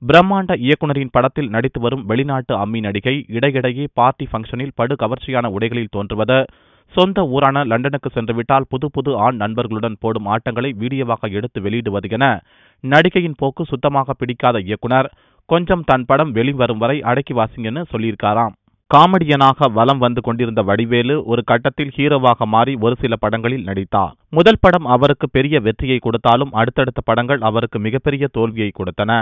பிரம்மாண்ட இயக்குனரின் படத்தில் நடித்து வரும் வெளிநாட்டு அம்மி நடிகை இடையிடையே பார்ட்டி ஃபங்க்ஷனில் படு கவர்ச்சியான உடைகளில் தோன்றுவது, சொந்த ஊரான லண்டனுக்கு சென்றுவிட்டால் புது புது ஆண் நண்பர்களுடன் போடும் ஆட்டங்களை வீடியோவாக எடுத்து வெளியிடுவது என நடிகையின் போக்கு சுத்தமாக பிடிக்காத இயக்குனர் கொஞ்சம் தன் படம் வெளிவரும் வரை அடக்கி வாசிங்கன்னு சொல்லியிருக்காராம். காமெடியனாக வலம் வந்து கொண்டிருந்த வடிவேலு ஒரு கட்டத்தில் ஹீரோவாக மாறி ஒரு சில படங்களில் நடித்தார். முதல் படம் அவருக்கு பெரிய வெற்றியை கொடுத்தாலும் அடுத்தடுத்த படங்கள் அவருக்கு மிகப்பெரிய தோல்வியை கொடுத்தன.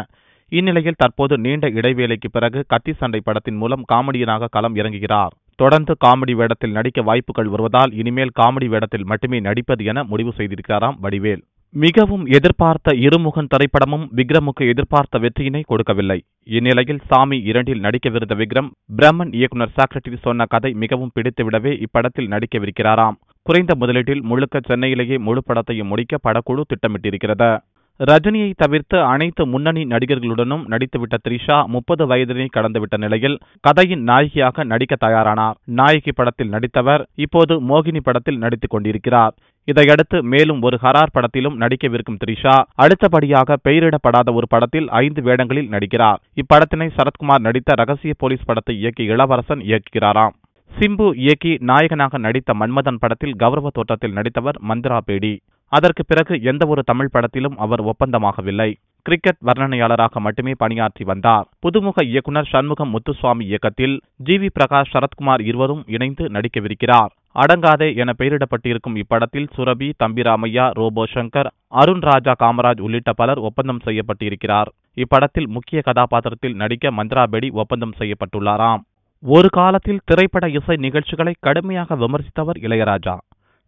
இந்நிலையில் தற்போது நீண்ட இடைவேளைக்கு பிறகு கத்தி சண்டை படத்தின் மூலம் காமெடியனாக களம் இறங்குகிறார். தொடர்ந்து காமெடி வேடத்தில் நடிக்க வாய்ப்புகள் வருவதால் இனிமேல் காமெடி வேடத்தில் மட்டுமே நடிப்பது என முடிவு செய்திருக்கிறாராம் வடிவேல். மிகவும் எதிர்பார்த்த இருமுகன் திரைப்படமும் விக்ரமுக்கு எதிர்பார்த்த வெற்றியினை கொடுக்கவில்லை. இந்நிலையில் சாமி 2 நடிக்கவிருந்த விக்ரம், பிரம்மன் இயக்குனர் சாக்ரட்டிஸ் சொன்ன கதை மிகவும் பிடித்துவிடவே இப்படத்தில் நடிக்கவிருக்கிறாராம். குறைந்த முதலீட்டில் முழுக்க சென்னையிலேயே முழு படத்தையும் முடிக்க படக்குழு திட்டமிட்டிருக்கிறது. ரஜினியை தவிர்த்து அனைத்து முன்னணி நடிகர்களுடனும் நடித்துவிட்ட த்ரிஷா 30 வயதினை கடந்துவிட்ட நிலையில் கதையின் நாயகியாக நடிக்க தயாரானார். நாயகி படத்தில் நடித்தவர் இப்போது மோகினி படத்தில் நடித்துக் கொண்டிருக்கிறார். இதையடுத்து மேலும் ஒரு ஹரார் படத்திலும் நடிக்கவிருக்கும் த்ரிஷா அடுத்தபடியாக பெயரிடப்படாத ஒரு படத்தில் 5 வேடங்களில் நடிக்கிறார். இப்படத்தினை சரத்குமார் நடித்த ரகசிய போலீஸ் படத்தை இயக்கி இளவரசன் இயக்குகிறாராம். சிம்பு இயக்கி நாயகனாக நடித்த மன்மதன் படத்தில் கௌரவ தோற்றத்தில் நடித்தவர் மந்திரா பேடி. அதற்கு பிறகு எந்த ஒரு தமிழ் படத்திலும் அவர் ஒப்பந்தமாகவில்லை. கிரிக்கெட் வர்ணனையாளராக மட்டுமே பணியாற்றி வந்தார். புதுமுக இயக்குனர் சண்முகம் முத்துசுவாமி இயக்கத்தில் ஜி.வி. பிரகாஷ், சரத்குமார் இருவரும் இணைந்து நடிக்கவிருக்கிறார். அடங்காதே என பெயரிடப்பட்டிருக்கும் இப்படத்தில் சுரபி, தம்பிராமையா, ரோபோ சங்கர், அருண் ராஜா காமராஜ் உள்ளிட்ட பலர் ஒப்பந்தம் செய்யப்பட்டிருக்கிறார். இப்படத்தில் முக்கிய கதாபாத்திரத்தில் நடிக்க மந்திரா பேடி ஒப்பந்தம் செய்யப்பட்டுள்ளாராம். ஒரு காலத்தில் திரைப்பட இசை நிகழ்ச்சிகளை கடுமையாக விமர்சித்தவர் இளையராஜா.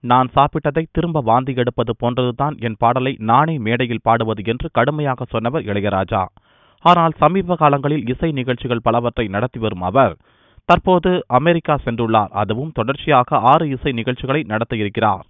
நான் சாப்பிட்டதை திரும்ப வாந்தி எடுப்பது போன்றதுதான் என் பாடலை நானே மேடையில் பாடுவது என்று கடுமையாக சொன்னவர் இளையராஜா. ஆனால் சமீப காலங்களில் இசை நிகழ்ச்சிகள் பலவற்றை நடத்தி வரும் அவர் தற்போது அமெரிக்கா சென்றுள்ளார். அதுவும் தொடர்ச்சியாக 6 இசை நிகழ்ச்சிகளை நடத்த இருக்கிறார்.